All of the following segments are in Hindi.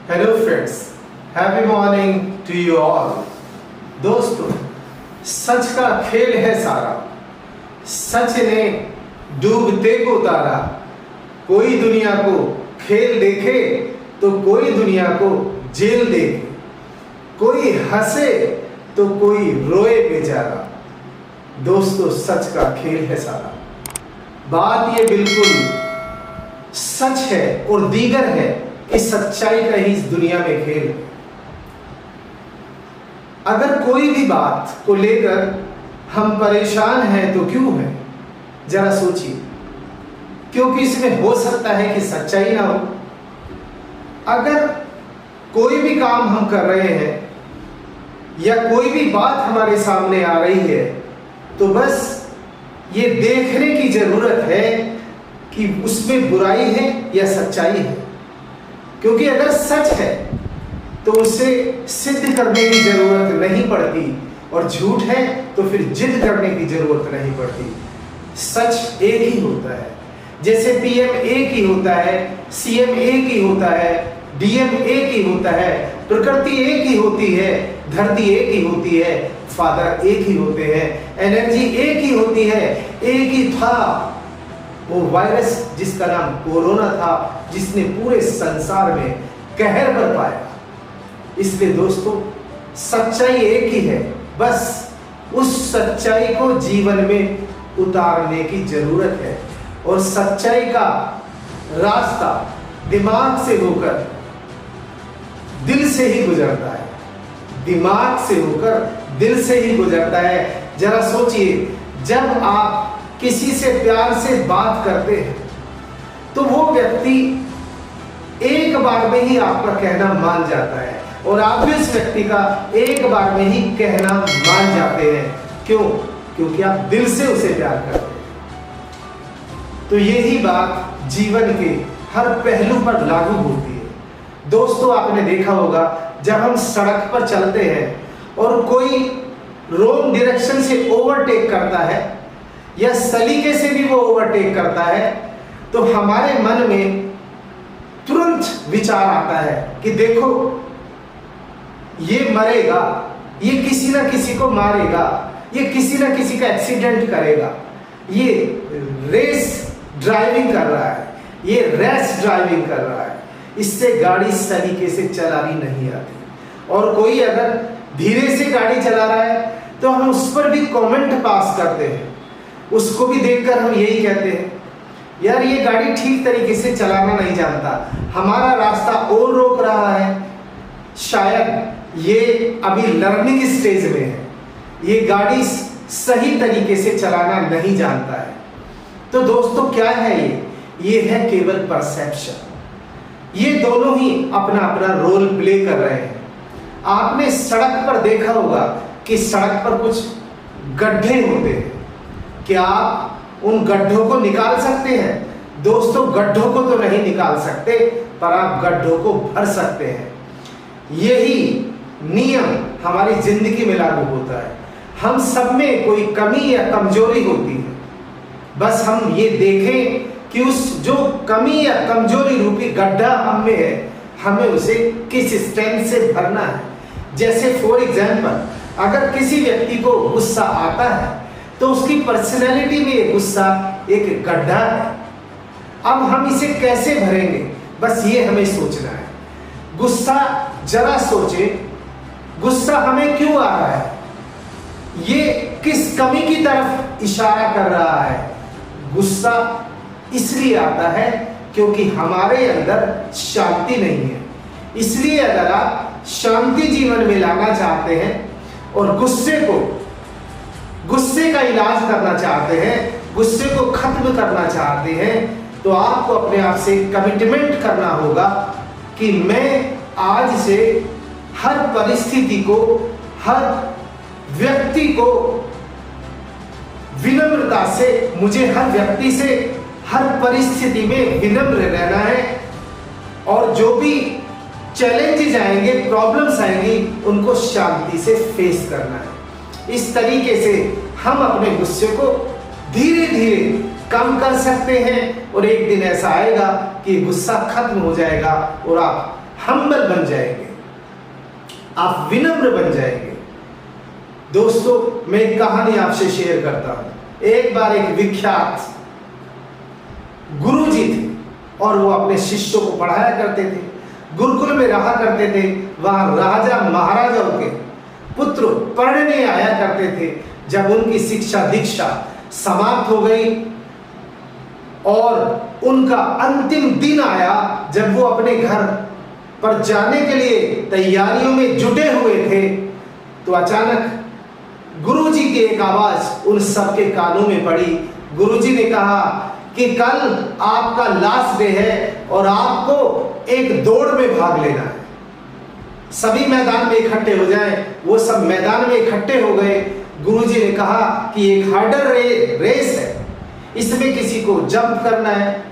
Hello friends, happy morning to you all. दोस्तों, सच का खेल है सारा, सच ने डूबते को उतारा। कोई दुनिया को खेल देखे तो कोई दुनिया को जेल देखे, कोई हंसे तो कोई रोए बेचारा। दोस्तों, सच का खेल है सारा। बात ये बिल्कुल सच है और दीगर है कि सच्चाई का ही इस दुनिया में खेल है। अगर कोई भी बात को लेकर हम परेशान हैं तो क्यों है, जरा सोचिए। क्योंकि इसमें हो सकता है कि सच्चाई ना हो। अगर कोई भी काम हम कर रहे हैं या कोई भी बात हमारे सामने आ रही है तो बस ये देखने की जरूरत है कि उसमें बुराई है या सच्चाई है। क्योंकि अगर सच है तो उसे सिद्ध करने की जरूरत नहीं पड़ती और झूठ है तो फिर जिद करने की जरूरत नहीं पड़ती। सच एक ही होता है। जैसे पीएम एक ही होता है, सीएम एक ही होता है, डीएम एक ही होता है, प्रकृति एक ही होती है, धरती एक ही होती है, फादर एक ही होते हैं, एनर्जी एक ही होती है। एक ही था वो वायरस जिसका नाम कोरोना था, जिसने पूरे संसार में कहर बरपाया। इसलिए दोस्तों, सच्चाई एक ही है, बस उस सच्चाई को जीवन में उतारने की जरूरत है। और सच्चाई का रास्ता दिमाग से होकर दिल से ही गुजरता है। दिमाग से होकर दिल से ही गुजरता है। जरा सोचिए, जब आप किसी से प्यार से बात करते हैं तो वो व्यक्ति एक बार में ही आपका कहना मान जाता है और आप भी उस व्यक्ति का एक बार में ही कहना मान जाते हैं। क्यों? क्योंकि आप दिल से उसे प्यार करते हैं। तो यही बात जीवन के हर पहलू पर लागू होती है। दोस्तों, आपने देखा होगा जब हम सड़क पर चलते हैं और कोई रॉन्ग डायरेक्शन से ओवरटेक करता है या सलीके से भी वो ओवरटेक करता है तो हमारे मन में तुरंत विचार आता है कि देखो, ये मरेगा, ये किसी ना किसी को मारेगा, ये किसी ना किसी का एक्सीडेंट करेगा, ये रेस ड्राइविंग कर रहा है, ये रैश ड्राइविंग कर रहा है, इससे गाड़ी सलीके से चलानी नहीं आती। और कोई अगर धीरे से गाड़ी चला रहा है तो हम उस पर भी कमेंट पास करते हैं। उसको भी देखकर हम यही कहते हैं, यार ये गाड़ी ठीक तरीके से चलाना नहीं जानता, हमारा रास्ता और रोक रहा है, शायद ये अभी लर्निंग स्टेज में है, ये गाड़ी सही तरीके से चलाना नहीं जानता है। तो दोस्तों, क्या है ये है केवल परसेप्शन। ये दोनों ही अपना अपना रोल प्ले कर रहे हैं। आपने सड़क पर देखा होगा कि सड़क पर कुछ गड्ढे होते हैं। क्या आप उन गड्ढों को निकाल सकते हैं? दोस्तों, गड्ढों को तो नहीं निकाल सकते, पर आप गड्ढों को भर सकते हैं। यही नियम हमारी जिंदगी में लागू होता है। हम सब में कोई कमी या कमजोरी होती है, बस हम ये देखें कि उस जो कमी या कमजोरी रूपी गड्ढा हम में है, हमें उसे किस स्ट्रेंथ से भरना है। जैसे फॉर एग्जाम्पल, अगर किसी व्यक्ति को गुस्सा आता है तो उसकी पर्सनैलिटी में ये गुस्सा एक गड्ढा है। अब हम इसे कैसे भरेंगे, बस ये हमें सोचना है। गुस्सा, जरा सोचे, गुस्सा हमें क्यों आ रहा है? ये किस कमी की तरफ इशारा कर रहा है? गुस्सा इसलिए आता है क्योंकि हमारे अंदर शांति नहीं है। इसलिए अगर आप शांति जीवन में लाना चाहते हैं और गुस्से का इलाज करना चाहते हैं, गुस्से को खत्म करना चाहते हैं, तो आपको अपने आप से कमिटमेंट करना होगा कि मैं आज से हर परिस्थिति को, हर व्यक्ति को विनम्रता से, मुझे हर व्यक्ति से, हर परिस्थिति में विनम्र रहना है। और जो भी चैलेंजेस आएंगे, प्रॉब्लम्स आएंगी, उनको शांति से फेस करना है। इस तरीके से हम अपने गुस्से को धीरे धीरे कम कर सकते हैं और एक दिन ऐसा आएगा कि गुस्सा खत्म हो जाएगा और आप हम्बल बन जाएंगे, आप विनम्र बन जाएंगे। दोस्तों, मैं एक कहानी आपसे शेयर करता हूं। एक बार एक विख्यात गुरुजी थे और वो अपने शिष्यों को पढ़ाया करते थे, गुरुकुल में रहा करते थे। वहां राजा महाराजाओं के पुत्र पढ़ने आया करते थे। जब उनकी शिक्षा दीक्षा समाप्त हो गई और उनका अंतिम दिन आया, जब वो अपने घर पर जाने के लिए तैयारियों में जुटे हुए थे, तो अचानक गुरुजी की एक आवाज उन सबके कानों में पड़ी। गुरुजी ने कहा कि कल आपका लास्ट डे है और आपको एक दौड़ में भाग लेना है, सभी मैदान में इकट्ठे हो जाएं। वो सब मैदान में इकट्ठे हो गए। गुरुजी ने कहा कि एक हर्डल रेस है, इसमें किसी को जंप करना है,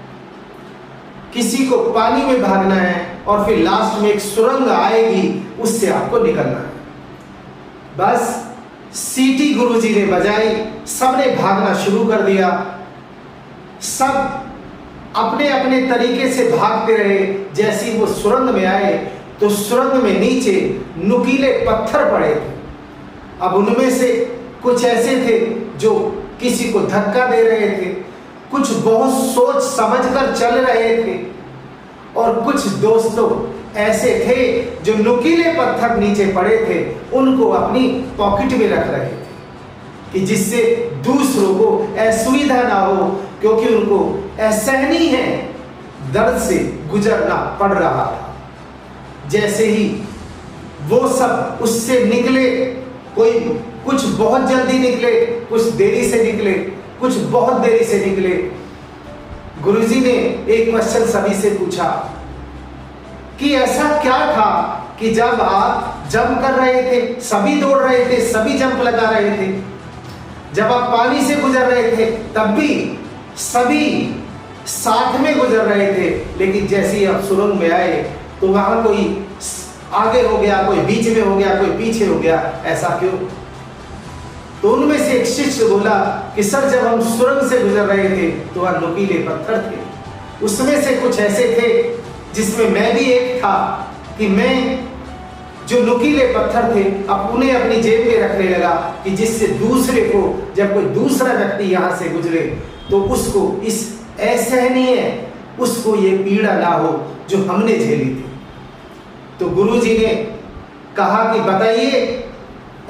किसी को पानी में भागना है और फिर लास्ट में एक सुरंग आएगी, उससे आपको निकलना है। बस सीटी गुरुजी ने बजाई, सबने भागना शुरू कर दिया। सब अपने अपने तरीके से भागते रहे। जैसे ही वो सुरंग में आए तो सुरंग में नीचे नुकीले पत्थर पड़े थे। अब उनमें से कुछ ऐसे थे जो किसी को धक्का दे रहे थे, कुछ बहुत सोच समझकर चल रहे थे, और कुछ दोस्तों ऐसे थे जो नुकीले पत्थर नीचे पड़े थे उनको अपनी पॉकेट में रख रहे थे कि जिससे दूसरों को असुविधा ना हो, क्योंकि उनको असहनीय है दर्द से गुजरना पड़ रहा था। जैसे ही वो सब उससे निकले, कोई कुछ बहुत जल्दी निकले, कुछ देरी से निकले, कुछ बहुत देरी से निकले। गुरुजी ने एक क्वेश्चन सभी से पूछा कि ऐसा क्या था कि जब आप जंप कर रहे थे, सभी दौड़ रहे थे, सभी जंप लगा रहे थे, जब आप पानी से गुजर रहे थे तब भी सभी साथ में गुजर रहे थे, लेकिन जैसे ही आप सुरंग में आए तो वहां कोई आगे हो गया, कोई बीच में हो गया, कोई पीछे हो गया, ऐसा क्यों? तो उनमें से एक शिष्य बोला कि सर, जब हम सुरंग से गुजर रहे थे तो वहां नुकीले पत्थर थे, उसमें से कुछ ऐसे थे जिसमें मैं भी एक था कि मैं जो नुकीले पत्थर थे अब उन्हें अपनी जेब में रखने लगा कि जिससे दूसरे को, जब कोई दूसरा व्यक्ति यहां से गुजरे तो उसको इस असहनीय, उसको ये पीड़ा ना हो जो हमने झेली थी। तो गुरुजी ने कहा कि बताइए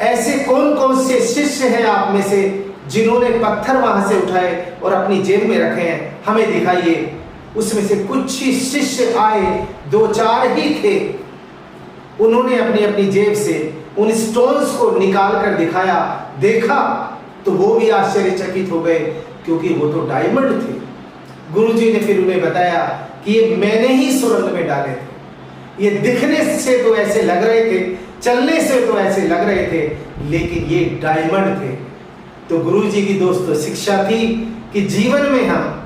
ऐसे कौन कौन से शिष्य हैं आप में से जिन्होंने पत्थर वहां से उठाए और अपनी जेब में रखे हैं, हमें दिखाइए। उसमें से कुछ ही शिष्य आए, 2-4 ही थे, उन्होंने अपनी अपनी जेब से उन स्टोन्स को निकाल कर दिखाया। देखा तो वो भी आश्चर्यचकित हो गए क्योंकि वो तो डायमंड थे। गुरुजी ने फिर उन्हें बताया कि ये मैंने ही सुरंग में डाले थे, ये दिखने से तो ऐसे लग रहे थे, चलने से तो ऐसे लग रहे थे, लेकिन ये डायमंड थे। तो गुरुजी की दोस्तों शिक्षा थी कि जीवन में हम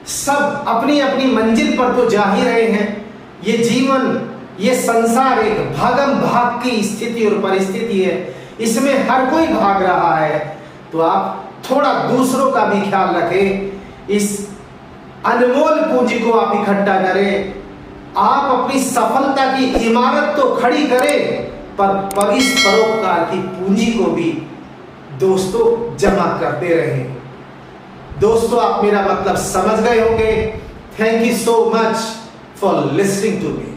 सब अपनी अपनी मंजिल पर तो जा ही रहे हैं। ये जीवन, ये संसार एक भागम भाग की स्थिति और परिस्थिति है, इसमें हर कोई भाग रहा है। तो आप थोड़ा दूसरों का भी ख्याल रखें, इस अनमोल पूंजी को आप इकट्ठा करें, आप अपनी सफलता की इमारत तो खड़ी करें, पर इस परोपकार की पूंजी को भी दोस्तों जमा करते रहें। दोस्तों, आप मेरा मतलब समझ गए होंगे। Thank you so much for listening to me.